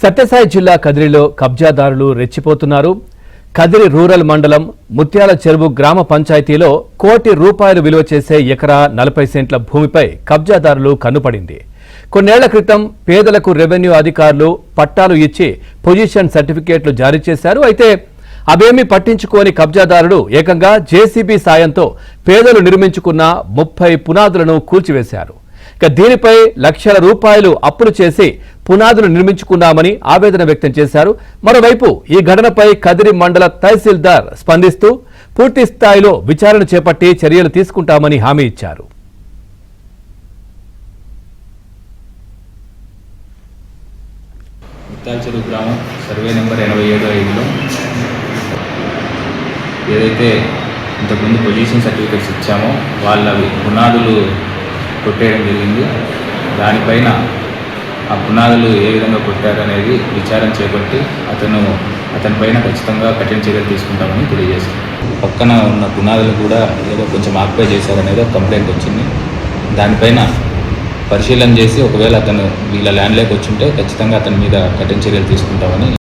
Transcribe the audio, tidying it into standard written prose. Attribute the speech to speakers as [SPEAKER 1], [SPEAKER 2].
[SPEAKER 1] సత్యసాయి జిల్లా కదిరిలో కబ్జాదారులు రెచ్చిపోతున్నారు. కదిరి రూరల్ మండలం ముత్యాల చెరువు గ్రామ పంచాయతీలో ₹1 కోటి విలువ చేసే ఎకరా 40 సెంట్ల భూమిపై కబ్జాదారులు కన్నుపడింది. కొన్నేళ్ల క్రితం పేదలకు రెవెన్యూ అధికారులు పట్టాలు ఇచ్చి పొజిషన్ సర్టిఫికేట్లు జారీ చేశారు. అయితే అవేమీ పట్టించుకోని కబ్జాదారులు ఏకంగా జేసీబీ సాయంతో పేదలు నిర్మించుకున్న 30 పునాదులను కూల్చివేశారు. దీనిపై లక్షల రూపాయలు అప్పులు చేసి పునాదులు నిర్మించుకున్నామని ఆవేదన వ్యక్తం చేశారు. మరోవైపు ఈ ఘటనపై కదిరి మండల తహసీల్దార్ స్పందిస్తూ పూర్తి స్థాయిలో విచారణ చేపట్టి చర్యలు తీసుకుంటామని హామీ ఇచ్చారు.
[SPEAKER 2] ముత్యాల చెరువు గ్రామం సర్వే నెంబర్ 87/5లో ఏదైతే ఇంతకుముందు పొజిషన్ సర్టిఫికేట్స్ ఇచ్చామో వాళ్ళవి పునాదులు కొట్టేయడం జరిగింది. దానిపైన ఆ పునాదులు ఏ విధంగా కొట్టారనేది విచారణ చేపట్టి అతనిపైన ఖచ్చితంగా కఠిన చర్యలు తీసుకుంటామని తెలియజేస్తాం. పక్కన ఉన్న పునాదులు కూడా ఏదో కొంచెం ఆక్యుపై చేశారనేది ఒక కంప్లైంట్ వచ్చింది. దానిపైన పరిశీలన చేసి ఒకవేళ అతను వీళ్ళ ల్యాండ్లోకి వచ్చుంటే ఖచ్చితంగా అతని మీద కఠిన చర్యలు తీసుకుంటామని